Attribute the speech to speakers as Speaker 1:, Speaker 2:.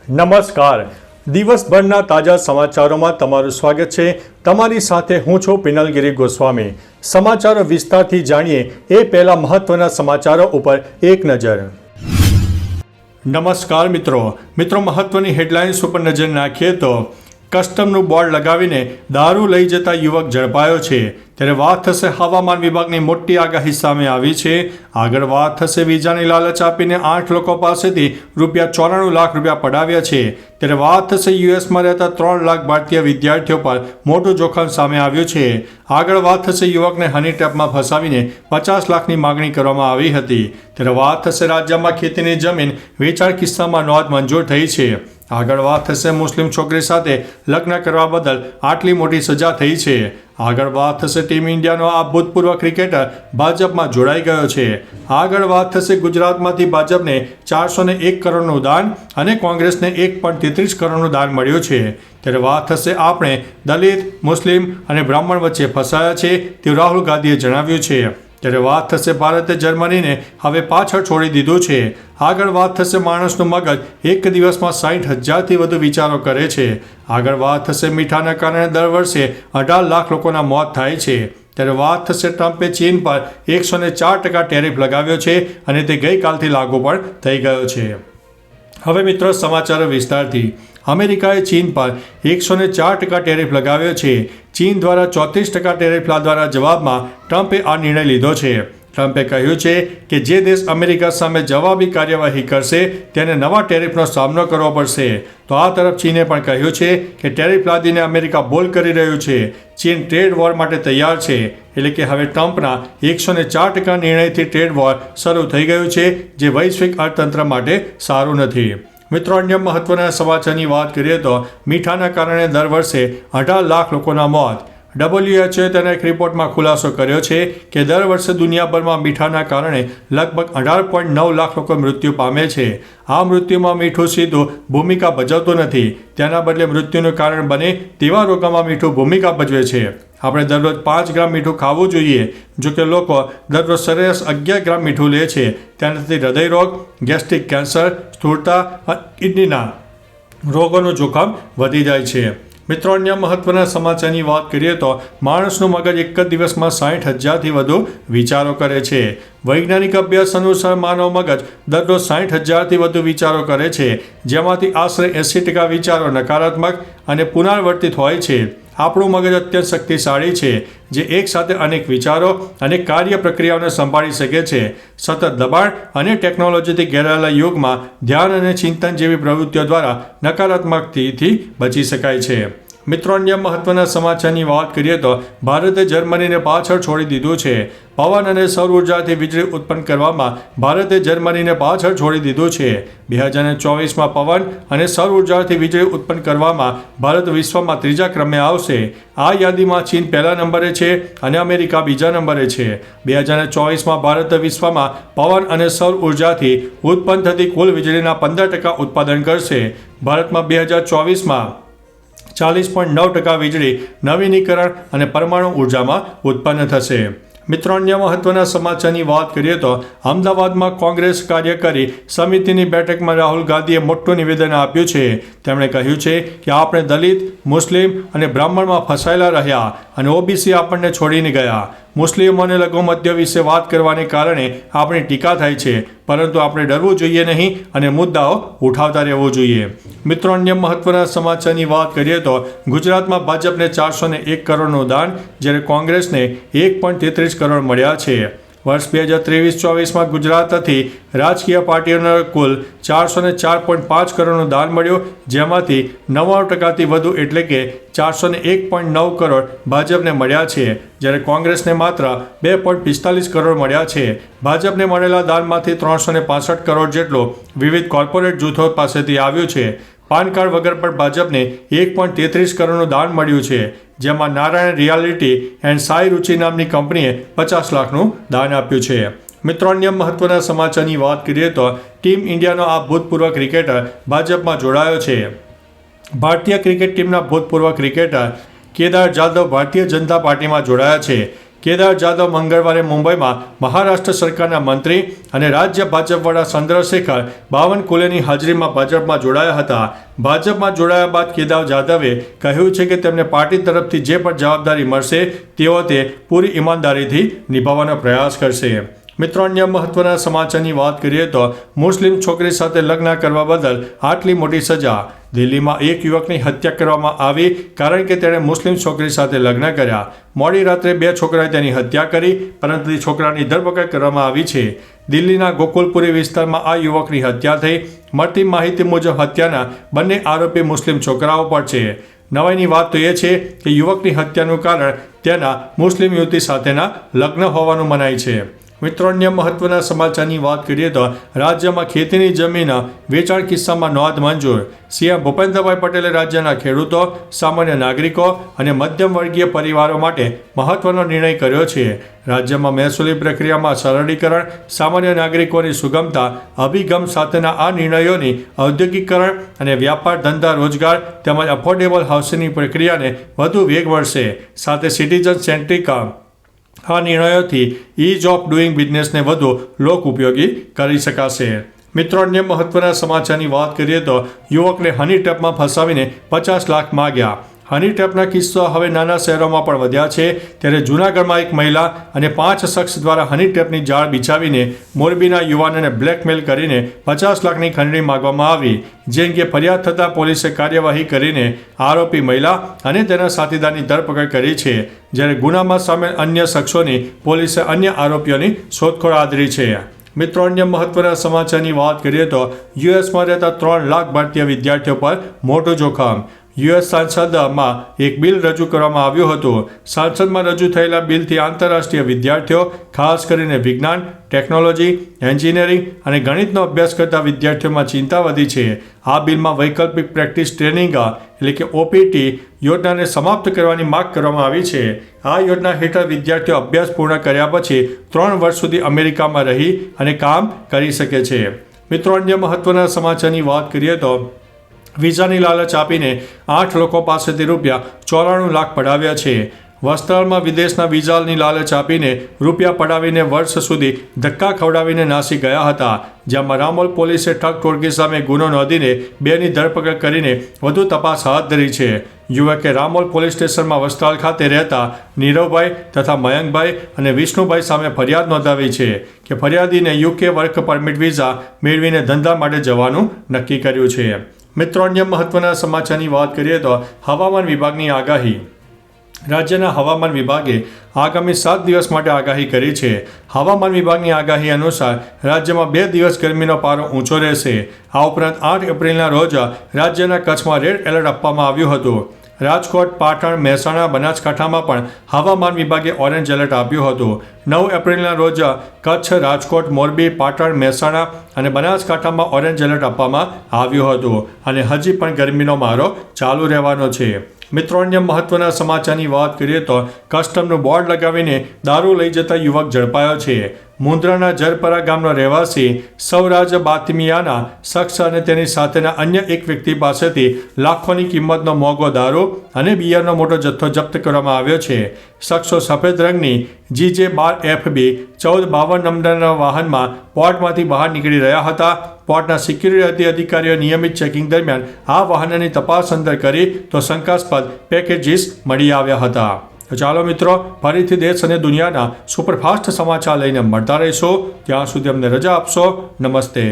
Speaker 1: નમસ્કાર. દિવસભરના તાજા સમાચારોમાં તમારું સ્વાગત છે. તમારી સાથે હું છું પિનલગીરી ગોસ્વામી. સમાચારો વિસ્તારથી જાણીએ એ પહેલા મહત્વના સમાચારો ઉપર એક નજર. નમસ્કાર મિત્રો, મહત્વની હેડલાઇન્સ ઉપર નજર નાખીએ તો કસ્ટમનું બોર્ડ લગાવીને દારૂ લઈ જતા યુવક ઝડપાયો છે. ત્યારે વાત થશે હવામાન વિભાગની મોટી આગાહી સામે આવી છે. આગળ વાત થશે વિઝાની લાલચ આપીને 8 લોકો પાસેથી ₹94 લાખ પડાવ્યા છે. ત્યારે વાત થશે યુએસમાં રહેતા 3 લાખ ભારતીય વિદ્યાર્થીઓ પર મોટું જોખમ સામે આવ્યું છે. આગળ વાત થશે યુવકને હની ટ્રેપમાં ફસાવીને 50 લાખની માગણી કરવામાં આવી હતી. ત્યારે વાત થશે રાજ્યમાં ખેતીની જમીન વેચાણ કિસ્સામાં નોંધ મંજૂર થઈ છે. આગળ વાત થશે મુસ્લિમ છોકરી સાથે લગ્ન કરવા બદલ આટલી મોટી સજા થઈ છે. આગળ વાત થશે ટીમ ઇન્ડિયાનો આ ભૂતપૂર્વ ક્રિકેટર ભાજપમાં જોડાઈ ગયો છે. આગળ વાત થશે ગુજરાતમાંથી ભાજપને 401 કરોડનું દાન અને કોંગ્રેસને 1.33 કરોડનું દાન મળ્યું છે. ત્યારે વાત થશે આપણે દલિત, મુસ્લિમ અને બ્રાહ્મણ વચ્ચે ફસાયા છે તેવું રાહુલ ગાંધીએ જણાવ્યું છે. ત્યારે વાત થશે ભારતે જર્મનીને હવે પાછળ છોડી દીધું છે. આગળ વાત થશે માણસનું મગજ એક દિવસમાં 60,000થી વધુ વિચારો કરે છે. આગળ વાત થશે મીઠાના કારણે દર વર્ષે 18 લાખ લોકોના મોત થાય છે. ત્યારે વાત થશે ટ્રમ્પે ચીન પર 104% ટેરિફ લગાવ્યો છે અને તે ગઈકાલથી લાગુ પણ થઈ ગયો છે. હવે મિત્રો સમાચારો વિસ્તારથી. અમેરિકાએ ચીન પર 104% ટેરિફ લગાવ્યો છે. ચીન દ્વારા 34% ટેરિફ લાદવાના જવાબમાં ટ્રમ્પે આ નિર્ણય લીધો છે. ટ્રમ્પે કહ્યું છે કે જે દેશ અમેરિકા સામે જવાબી કાર્યવાહી કરશે તેને નવા ટેરિફનો સામનો કરવો પડશે. તો આ તરફ ચીને પણ કહ્યું છે કે ટેરિફ લાદીને અમેરિકા બોલ કરી રહ્યું છે. ચીન ટ્રેડ વોર માટે તૈયાર છે. એટલે કે હવે ટ્રમ્પના 104% નિર્ણયથી ટ્રેડ વોર શરૂ થઈ ગયું છે, જે વૈશ્વિક અર્થતંત્ર માટે સારું નથી. મિત્રો, અન્ય મહત્વના સમાચારની વાત કરીએ તો મીઠાના કારણે દર વર્ષે 18 લાખ લોકોના મોત. WHO તેના એક રિપોર્ટમાં ખુલાસો કર્યો છે કે દર વર્ષે દુનિયાભરમાં મીઠાના કારણે લગભગ 18.9 લાખ લોકો મૃત્યુ પામે છે. આ મૃત્યુમાં મીઠું સીધું ભૂમિકા ભજવતું નથી. તેના બદલે મૃત્યુનું કારણ બને તેવા રોગોમાં મીઠું ભૂમિકા ભજવે છે. આપણે દરરોજ 5 ગ્રામ મીઠું ખાવું જોઈએ. જો કે લોકો દરરોજ સરેરાશ 11 ગ્રામ મીઠું લે છે. તેનાથી હૃદયરોગ, ગેસ્ટ્રિક કેન્સર, સ્થૂળતા અને કિડનીના રોગોનું જોખમ વધી જાય છે. મિત્રો, અન્ય મહત્વના સમાચારની વાત કરીએ તો માણસનું મગજ એક જ દિવસમાં 60,000થી વધુ વિચારો કરે છે. વૈજ્ઞાનિક અભ્યાસ અનુસાર માનવ મગજ દરરોજ 60,000થી વધુ વિચારો કરે છે, જેમાંથી આશરે 80% વિચારો નકારાત્મક અને પુનરાવર્તિત હોય છે. આપણું મગજ અત્યંત શક્તિશાળી છે, જે એકસાથે અનેક વિચારો અને કાર્ય પ્રક્રિયાઓને સંભાળી શકે છે. સતત દબાણ અને ટેકનોલોજીથી ઘેરાયેલા યુગમાં ધ્યાન અને ચિંતન જેવી પ્રવૃત્તિઓ દ્વારા નકારાત્મકતાથી બચી શકાય છે. મિત્રો, અન્ય મહત્વના સમાચારની વાત કરીએ તો ભારતે જર્મનીને પાછળ છોડી દીધું છે. પવન અને સૌર ઉર્જાથી વીજળી ઉત્પન્ન કરવામાં ભારતે જર્મનીને પાછળ છોડી દીધું છે. 2024માં પવન અને સૌર ઉર્જાથી વીજળી ઉત્પન્ન કરવામાં ભારત વિશ્વમાં 3જા ક્રમે આવશે. આ યાદીમાં ચીન પહેલા નંબરે છે અને અમેરિકા બીજા નંબરે છે. 2024માં ભારત વિશ્વમાં પવન અને સૌર ઉર્જાથી ઉત્પન્ન થતી કુલ વીજળીના 15% ઉત્પાદન કરશે. ભારતમાં 2024માં 40.9% વીજળી નવીનીકરણ અને પરમાણુ ઉર્જામાં ઉત્પન્ન થશે. મિત્રો, અન્ય મહત્વના સમાચારની વાત કરીએ તો અમદાવાદમાં કોંગ્રેસ કાર્યકારી સમિતિની બેઠકમાં રાહુલ ગાંધીએ મોટું નિવેદન આપ્યું છે. તેમણે કહ્યું છે કે આપણે દલિત, મુસ્લિમ અને બ્રાહ્મણમાં ફસાયેલા રહ્યા અને ઓબીસી આપણને છોડીને ગયા. મુસ્લિમો અને લઘુમતીઓ વિશે વાત કરવાને કારણે આપણી ટીકા થાય છે, પરંતુ આપણે ડરવું જોઈએ નહીં અને મુદ્દાઓ ઉઠાવતા રહેવું જોઈએ. મિત્રો, અન્ય મહત્વના સમાચારની વાત કરીએ તો ગુજરાતમાં ભાજપને 401 કરોડનું દાન, જ્યારે કોંગ્રેસને 1.33 કરોડ મળ્યા છે. વર્ષ 2023-24માં ગુજરાતથી રાજકીય પાર્ટીઓને કુલ 404.5 કરોડનું દાન મળ્યું, જેમાંથી 99%થી વધુ એટલે કે 401.9 કરોડ ભાજપને મળ્યા છે, જ્યારે કોંગ્રેસને માત્ર 2.45 કરોડ મળ્યા છે. ભાજપને મળેલા દાનમાંથી 365 કરોડ જેટલું વિવિધ કોર્પોરેટ જૂથો પાસેથી આવ્યું છે. પાન કાર્ડ વગર પણ ભાજપને 1.33 કરોડનું દાન મળ્યું છે, જેમાં નારાયણ રિયાલિટી એન્ડ સાઈ રુચિ નામની કંપનીએ 50 લાખનું દાન આપ્યું છે. મિત્રો, અન્ય મહત્વના સમાચારની વાત કરીએ તો ટીમ ઇન્ડિયાનો આ ભૂતપૂર્વ ક્રિકેટર ભાજપમાં જોડાયો છે. ભારતીય ક્રિકેટ ટીમના ભૂતપૂર્વ ક્રિકેટર કેદાર જાધવ ભારતીય જનતા પાર્ટીમાં જોડાયા છે. કેદાર જાદવ મંગળવારે મુંબઈમાં મહારાષ્ટ્ર સરકારના મંત્રી અને રાજ્ય ભાજપ વડા ચંદ્રશેખર બાવનકુલેની હાજરીમાં ભાજપમાં જોડાયા હતા. ભાજપમાં જોડાયા બાદ કેદાર જાદવે કહ્યું છે કે તેમને પાર્ટી તરફથી જે પણ જવાબદારી મળશે તેઓ તે પૂરી ઈમાનદારીથી નિભાવવાનો પ્રયાસ કરશે. મિત્રો, અન્ય મહત્વના સમાચારની વાત કરીએ તો મુસ્લિમ છોકરી સાથે લગ્ન કરવા બદલ આટલી મોટી સજા. દિલ્હીમાં એક યુવકની હત્યા કરવામાં આવી કારણ કે તેણે મુસ્લિમ છોકરી સાથે લગ્ન કર્યા. મોડી રાત્રે 2 છોકરાએ તેની હત્યા કરી, પરંતુ છોકરાની ધરપકડ કરવામાં આવી છે. દિલ્હીના ગોકુલપુરી વિસ્તારમાં આ યુવકની હત્યા થઈ. મળતી માહિતી મુજબ હત્યાના બંને આરોપી મુસ્લિમ છોકરાઓ પર છે. નવાઈની વાત તો એ છે કે યુવકની હત્યાનું કારણ તેના મુસ્લિમ યુવતી સાથેના લગ્ન હોવાનું મનાય છે. મિત્રો, અન્ય મહત્વના સમાચારની વાત કરીએ તો રાજ્યમાં ખેતીની જમીન વેચાણ કિસ્સામાં નોંધ મંજૂર. સીએમ ભૂપેન્દ્રભાઈ પટેલે રાજ્યના ખેડૂતો, સામાન્ય નાગરિકો અને મધ્યમ વર્ગીય પરિવારો માટે મહત્વનો નિર્ણય કર્યો છે. રાજ્યમાં મહેસૂલી પ્રક્રિયામાં સરળીકરણ, સામાન્ય નાગરિકોની સુગમતા અભિગમ સાથેના આ નિર્ણયોની ઔદ્યોગિકરણ અને વ્યાપાર, ધંધા, રોજગાર તેમજ અફોર્ડેબલ હાઉસિંગની પ્રક્રિયાને વધુ વેગ મળશે. સાથે સિટીઝન સેન્ટ્રિક આ નિર્ણયોથી ઇઝ ઓફ ડુઇંગ બિઝનેસને વધુ લોક ઉપયોગી કરી શકાશે. મિત્રો, અન્ય મહત્વના સમાચારની વાત કરીએ તો યુવકને હની ટ્રેપમાં ફસાવીને 50 લાખ માગ્યા. હની ટ્રેપના કિસ્સાઓ હવે નાના શહેરોમાં પણ વધ્યા છે. ત્યારે જૂનાગઢમાં એક મહિલા અને 5 શખ્સ દ્વારા હની ટ્રેપની જાળ બિછાવીને મોરબીના યુવાનને બ્લેકમેલ કરીને 50 લાખની ખંડણી માંગવામાં આવી. જે અંગે ફરિયાદ થતાં પોલીસે કાર્યવાહી કરીને આરોપી મહિલા અને તેના સાથીદારની ધરપકડ કરી છે. જ્યારે ગુનામાં સામેલ અન્ય શખ્સોની પોલીસે અન્ય આરોપીઓની શોધખોળ આદરી છે. મિત્રો, અન્ય મહત્વના સમાચારની વાત કરીએ તો યુએસમાં રહેતા 3 લાખ ભારતીય વિદ્યાર્થીઓ પર મોટું જોખમ. યુએસ સાંસદમાં એક બિલ રજૂ કરવામાં આવ્યું હતું. સાંસદમાં રજૂ થયેલા બિલથી આંતરરાષ્ટ્રીય વિદ્યાર્થીઓ, ખાસ કરીને વિજ્ઞાન, ટેકનોલોજી, એન્જિનિયરિંગ અને ગણિતનો અભ્યાસ કરતા વિદ્યાર્થીઓમાં ચિંતા વધી છે. આ બિલમાં વૈકલ્પિક પ્રેક્ટિસ ટ્રેનિંગ એટલે કે ઓપીટી યોજનાને સમાપ્ત કરવાની માંગ કરવામાં આવી છે. આ યોજના હેઠળ વિદ્યાર્થીઓ અભ્યાસ પૂર્ણ કર્યા પછી 3 વર્ષ સુધી અમેરિકામાં રહી અને કામ કરી શકે છે. મિત્રો, અન્ય મહત્વના સમાચારની વાત કરીએ તો વિઝાની લાલચ આપીને 8 લોકો પાસેથી ₹94 લાખ પડાવ્યા છે. વસ્ત્રાલમાં વિદેશના વિઝાની લાલચ આપીને રૂપિયા પડાવીને વર્ષ સુધી ધક્કા ખવડાવીને નાસી ગયા હતા. જેમાં રામોલ પોલીસે ઠગ ટોળકી સામે ગુનો નોંધીને 2ની ધરપકડ કરીને વધુ તપાસ હાથ ધરી છે. યુવકે રામોલ પોલીસ સ્ટેશનમાં વસ્ત્રાલ ખાતે રહેતા નીરવભાઈ તથા મયંકભાઈ અને વિષ્ણુભાઈ સામે ફરિયાદ નોંધાવી છે કે ફરિયાદીને યુકે વર્ક પરમિટ વિઝા મેળવીને ધંધા માટે જવાનું નક્કી કર્યું છે. મિત્રો, અન્ય મહત્વના સમાચારની વાત કરીએ તો હવામાન વિભાગની આગાહી. રાજ્યના હવામાન વિભાગે આગામી 7 દિવસ માટે આગાહી કરી છે. હવામાન વિભાગની આગાહી અનુસાર રાજ્યમાં 2 દિવસ ગરમીનો પારો ઊંચો રહેશે. આ ઉપરાંત 8 એપ્રિલના રોજ રાજ્યના કચ્છમાં રેડ એલર્ટ આપવામાં આવ્યું હતું. રાજકોટ, પાટણ, મહેસાણા, બનાસકાંઠામાં પણ હવામાન વિભાગે ઓરેન્જ એલર્ટ આપ્યું હતું. 9 એપ્રિલના રોજ કચ્છ, રાજકોટ, મોરબી, પાટણ, મહેસાણા અને બનાસકાંઠામાં ઓરેન્જ એલર્ટ આપવામાં આવ્યું હતું. અને હજી પણ ગરમીનો મારો ચાલુ રહેવાનો છે. મિત્રો, અન્ય મહત્વના સમાચારની વાત કરીએ તો કસ્ટમનું બોર્ડ લગાવીને દારૂ લઈ જતા યુવક ઝડપાયો છે. મુન્દ્રાના જરપરા ગામનો રહેવાસી સૌરાજ બાતમિયાના શખ્સ અને તેની સાથેના અન્ય એક વ્યક્તિ પાસેથી લાખોની કિંમતનો મોંઘો દારૂ અને બિયરનો મોટો જથ્થો જપ્ત કરવામાં આવ્યો છે. શખ્સો સફેદ રંગની GJ12FB 1452 નંબરના વાહનમાં પોર્ટમાંથી બહાર નીકળી રહ્યા હતા. પોર્ટના સિક્યુરિટી અધિકારીઓ નિયમિત ચેકિંગ દરમિયાન આ વાહનની તપાસ અંદર કરી તો શંકાસ્પદ પેકેજીસ મળી આવ્યા હતા. તો ચાલો મિત્રો, ફરીથી દેશ અને દુનિયાના સુપરફાસ્ટ સમાચાર લઈને મળતા રહીશો. ત્યાં સુધી અમને રજા આપશો. નમસ્તે.